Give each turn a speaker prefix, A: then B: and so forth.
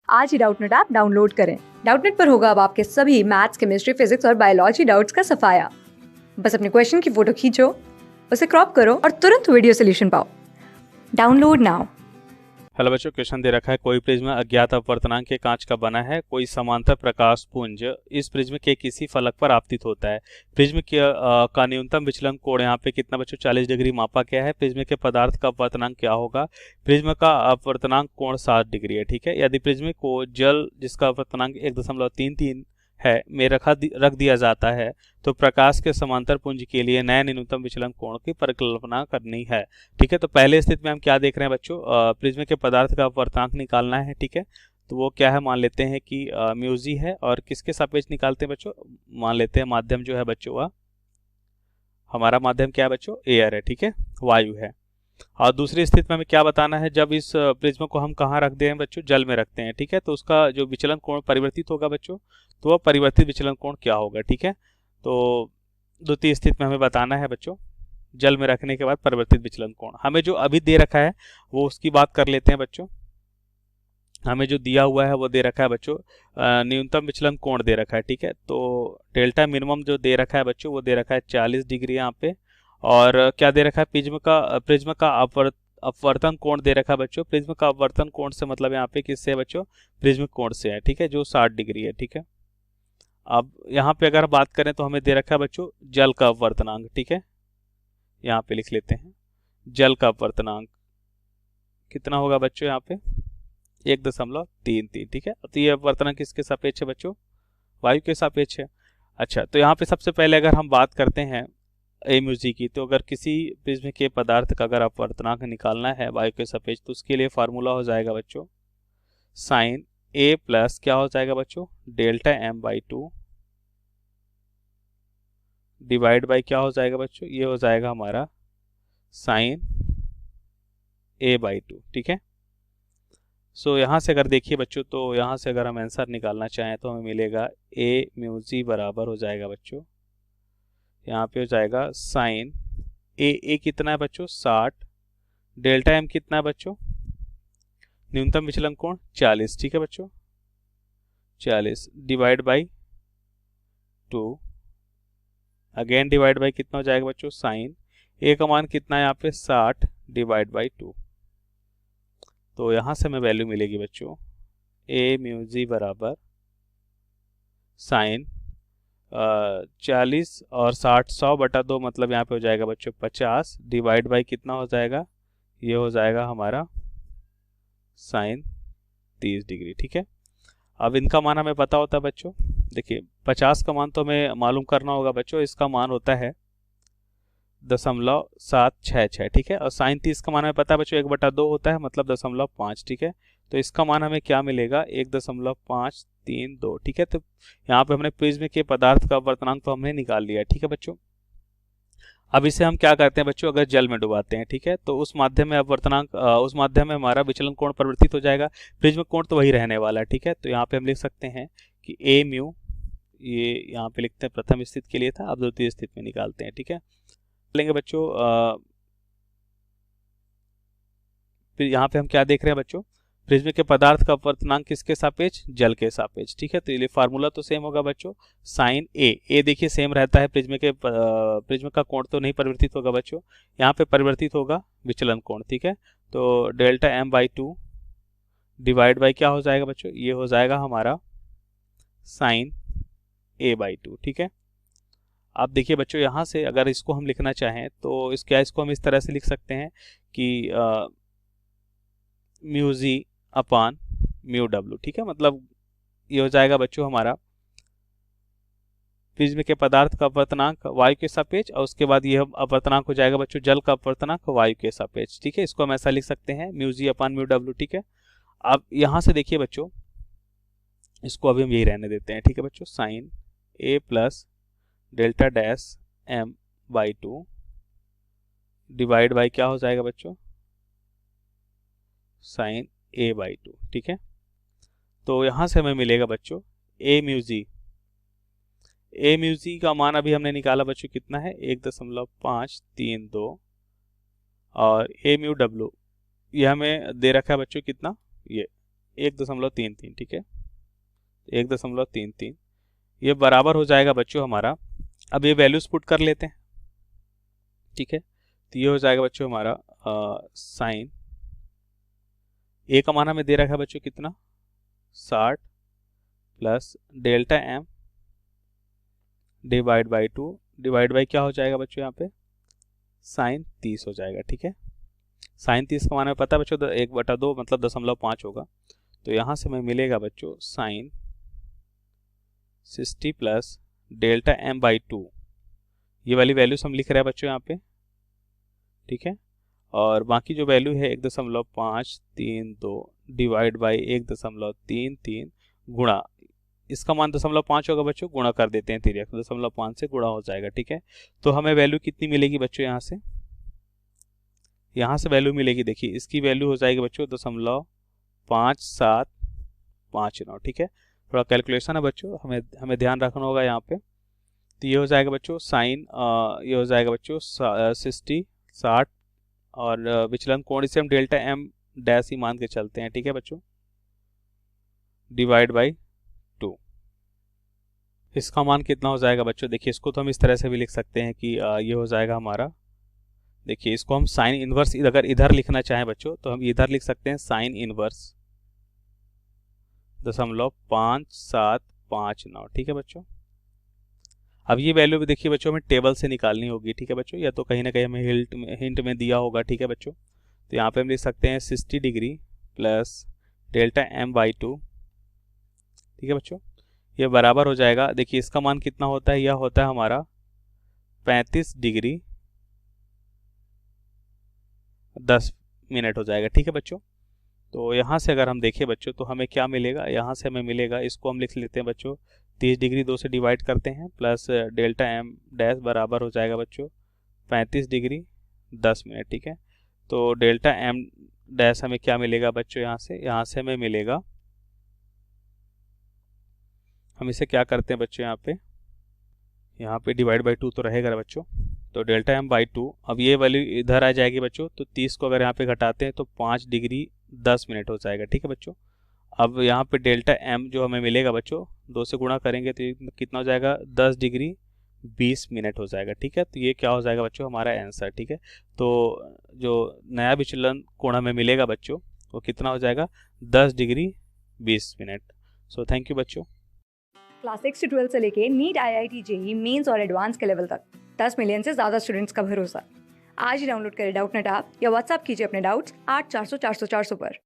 A: आज ही Doubtnut app download करें। Doubtnut पर होगा अब आपके सभी मैथ्स, केमिस्ट्री, फिजिक्स और बायोलॉजी डाउट्स का सफाया। बस अपने क्वेश्चन की फोटो खींचो, उसे क्रॉप करो और तुरंत वीडियो सोल्यूशन पाओ। Download now.
B: हेलो बच्चों, क्वेश्चन दे रखा है कोई प्रिज्म अज्ञात अपवर्तनांक के कांच का बना है, कोई समांतर प्रकाश पुंज इस प्रिज्म के किसी फलक पर आपतित होता है। प्रिज्म का न्यूनतम विचलन कोण यहाँ पे कितना बच्चों 40 डिग्री मापा गया है। प्रिज्म के पदार्थ का अपवर्तनांक क्या होगा। प्रिज्म का अपवर्तनांक कोण 60 डिग्री है। ठीक है, यदि प्रिज्म को जल जिसका अपवर्तनांक 1.33 है में रख दिया जाता है तो प्रकाश के समांतर पुंज के लिए नए न्यूनतम विचलन कोण की परिकल्पना करनी है। ठीक है, तो पहले स्थिति में हम क्या देख रहे हैं बच्चों, प्रिज्म के पदार्थ का अपवर्तनांक निकालना है। ठीक है, तो वो क्या है, मान लेते हैं कि म्यूजी है और किसके सापेक्ष निकालते हैं बच्चों, मान लेते हैं माध्यम जो है बच्चों वह हमारा माध्यम क्या है बच्चों, एयर है। ठीक है, वायु है। और दूसरी स्थिति में हमें क्या बताना है, जब इस प्रिज्म को हम कहाँ रखते हैं बच्चों, जल में रखते हैं। ठीक है, तो उसका जो विचलन कोण परिवर्तित होगा बच्चों, तो वह परिवर्तित विचलन कोण क्या होगा। ठीक है, तो द्वितीय स्थिति में हमें बताना है बच्चों जल में रखने के बाद परिवर्तित विचलन कोण। हमें जो अभी दे रखा है वो उसकी बात कर लेते हैं बच्चों। हमें जो दिया हुआ है वो दे रखा है बच्चों न्यूनतम विचलन कोण दे रखा है। ठीक है, तो डेल्टा मिनिमम जो दे रखा है बच्चों वो दे रखा है 40 डिग्री यहाँ पे। और क्या दे रखा है, प्रिज्म का अपवर्तन कोण दे रखा है बच्चों। प्रिज्म का अपवर्तन कोण से मतलब यहाँ पे किससे है बच्चों, प्रिज्म कोण से है। ठीक है, जो 60 डिग्री है। ठीक है, अब यहाँ पे अगर बात करें तो हमें दे रखा है बच्चों जल का अपवर्तनांक। ठीक है, यहाँ पे लिख लेते हैं जल का अपवर्तनांक कितना होगा बच्चों, यहाँ पे 1.33। ठीक है, तो ये अपवर्तनांक किसके सापेक्ष है बच्चों, वायु के सापेक्ष है। अच्छा, तो यहाँ पे सबसे पहले अगर हम बात करते हैं ए म्यूजी की, तो अगर किसी प्रिज्म के पदार्थ का अगर अपवर्तनांक निकालना है वायु के सापेक्ष तो उसके लिए फार्मूला हो जाएगा बच्चों साइन ए प्लस क्या हो जाएगा बच्चों delta M by 2 divide by क्या हो जाएगा बच्चों, ये हो जाएगा हमारा साइन ए बाई 2। ठीक है, सो यहाँ से अगर देखिए बच्चों, तो यहाँ से अगर हम आंसर निकालना चाहें तो हमें मिलेगा ए म्यूजी बराबर हो जाएगा बच्चों, यहाँ पे हो जाएगा साइन ए कितना है बच्चों 60, डेल्टा एम कितना है बच्चों न्यूनतम विचलन कोण 40। ठीक है बच्चों, 40 divide by 2, again divide by कितना हो जाएगा बच्चों साइन ए का मान कितना है यहाँ पे 60 डिवाइड बाई 2। तो यहाँ से हमें वैल्यू मिलेगी बच्चों ए म्यूजी बराबर साइन 40 और 60 100/2 मतलब यहाँ पे हो जाएगा बच्चों 50 डिवाइड बाई कितना हो जाएगा, ये हो जाएगा हमारा साइन 30 डिग्री। ठीक है, अब इनका मान हमें पता होता है बच्चों, देखिए 50 का मान तो हमें मालूम करना होगा बच्चों, इसका मान होता है 0.766। ठीक है, और साइन 30 का मान हमें पता है बच्चों 1/2 होता है मतलब 0.5। ठीक है, तो इसका मान हमें क्या मिलेगा 1.532। ठीक है, तो यहाँ पे हमने प्रिज्म के पदार्थ का अपवर्तनांक तो हमने निकाल लिया। ठीक है बच्चों, अब इसे हम क्या करते हैं बच्चों, अगर जल में डुबाते हैं ठीक है, तो उस माध्यम में अपवर्तनांक उस माध्यम में हमारा विचलन कोण परिवर्तित हो जाएगा, प्रिज्म कोण तो वही रहने वाला है। ठीक है, तो यहाँ पे हम लिख सकते हैं कि ए म्यू, ये यहाँ पे लिखते हैं प्रथम स्थिति के लिए था, अब द्वितीय स्थिति में निकालते हैं। ठीक है, लेंगे बच्चों फिर यहाँ पे हम क्या देख रहे हैं बच्चों, प्रिज्म के पदार्थ का अपवर्तनांक किसके सापेक्ष, जल के सापेक्ष। ठीक है, तो ये फार्मूला तो सेम होगा बच्चों साइन ए देखिए सेम रहता है, प्रिज्म का कोण तो नहीं परिवर्तित होगा बच्चों, यहाँ पे परिवर्तित होगा विचलन कोण। ठीक है, तो delta M by 2 divide by क्या हो जाएगा बच्चों, ये हो जाएगा हमारा साइन ए बाई 2। ठीक है, आप देखिए बच्चों यहाँ से अगर इसको हम लिखना चाहें तो इसको हम इस तरह से लिख सकते हैं कि म्यूजी अपान म्यू डब्ल्यू। ठीक है, मतलब ये हो जाएगा बच्चों हमारा प्रिज्म के पदार्थ का अपवर्तनांक वायु के सापेक्ष और उसके बाद ये अपवर्तनांक हो जाएगा बच्चों जल का अपवर्तनांक वायु के सापेक्ष। ठीक है, इसको हम ऐसा लिख सकते हैं म्यूजी अपान म्यू डब्ल्यू। ठीक है, अब यहाँ से देखिए बच्चों, इसको अभी हम यही रहने देते हैं। ठीक है बच्चों, sine A plus delta dash M by 2 divide by क्या हो जाएगा बच्चों साइन ए बाई 2। ठीक है, तो यहाँ से हमें मिलेगा बच्चों ए म्यूजी का मान अभी हमने निकाला बच्चों कितना है 1.532 और ए म्यू डब्ल्यू ये हमें दे रखा है बच्चों कितना, ये 1.33, ठीक है, 1.33, ये बराबर हो जाएगा बच्चों हमारा। अब ये वैल्यूज पुट कर लेते हैं, ठीक है। तो ये हो जाएगा बच्चों हमारा साइन, ए का मान हमें दे रखा है बच्चों कितना, 60 plus delta M divide by 2, divide by क्या हो जाएगा बच्चों यहाँ पे, साइन 30 हो जाएगा, ठीक है। साइन 30 का मान हमें पता है बच्चों 1/2 मतलब 0.5 होगा। तो यहाँ से हमें मिलेगा बच्चों sine 60 plus delta M by 2, ये वाली वैल्यूज हम लिख रहे हैं बच्चों यहाँ पे, ठीक है। और बाकी जो वैल्यू है 1.532 डिवाइड बाई 1.33 गुणा, इसका मान 0.5 होगा बच्चों, गुणा कर देते हैं 0.5 से गुणा हो जाएगा, ठीक है। तो हमें वैल्यू कितनी मिलेगी बच्चों, यहाँ से वैल्यू मिलेगी, देखिए इसकी वैल्यू हो जाएगी बच्चों 0.5759, ठीक है। थोड़ा कैलकुलेशन है बच्चों, हमें ध्यान रखना होगा यहाँ पे। तो ये हो जाएगा बच्चों साइन, ये हो जाएगा बच्चों 60 और विचलन कोण इसे हम डेल्टा एम डैश ही मान के चलते हैं, ठीक है बच्चों, डिवाइड बाई 2। इसका मान कितना हो जाएगा बच्चों, देखिए इसको तो हम इस तरह से भी लिख सकते हैं कि ये हो जाएगा हमारा, देखिए इसको हम साइन इनवर्स अगर इधर लिखना चाहें बच्चों तो हम इधर लिख सकते हैं साइन इनवर्स 0.5759, ठीक है बच्चों। अब ये वैल्यू भी देखिए बच्चों हमें टेबल से निकालनी होगी, ठीक है बच्चों, या तो कहीं ना कहीं हमें हिंट में दिया होगा, ठीक है बच्चों। तो यहाँ पे हम लिख सकते हैं 60 degree plus delta M by 2, ठीक है बच्चों, ये बराबर हो जाएगा, देखिए इसका मान कितना होता है, यह होता है हमारा 35 डिग्री 10 मिनट हो जाएगा, ठीक है बच्चों। तो यहाँ से अगर हम देखें बच्चों तो हमें क्या मिलेगा, यहाँ से हमें मिलेगा, इसको हम लिख लेते हैं बच्चों 30 डिग्री 2 से डिवाइड करते हैं प्लस डेल्टा एम डैश बराबर हो जाएगा बच्चों 35 डिग्री 10 मिनट, ठीक है। तो डेल्टा एम डैश हमें क्या मिलेगा बच्चों, यहाँ से हमें मिलेगा, हम इसे क्या करते हैं बच्चों, यहाँ पे डिवाइड बाई 2 तो रहेगा ना बच्चों, तो डेल्टा एम बाई 2, अब ये वैल्यू इधर आ जाएगी बच्चों, तो 30 को अगर यहाँ पे घटाते हैं तो 5 डिग्री 10 मिनट हो जाएगा, ठीक है बच्चों। अब यहाँ पे डेल्टा एम जो हमें मिलेगा बच्चों 2 से गुणा करेंगे तो कितना हो जाएगा, 10 डिग्री 20 मिनट हो जाएगा, ठीक है। तो ये क्या हो जाएगा बच्चों, हमारा आंसर, ठीक है। तो जो नया विचलन कोण हमें मिलेगा बच्चों वो कितना हो जाएगा, 10 degree 20 minute. So thank you बच्चों।
A: क्लास 6 से 12 से लेके नीट, IIT, जेईई मेंस और एडवांस के लेवल तक 10 मिलियन से ज़्यादा स्टूडेंट्स का भरोसा। आज ही डाउनलोड करें डाउटनेट ऐप या व्हाट्सएप कीजिए अपने डाउट्स 8400 400 400 पर।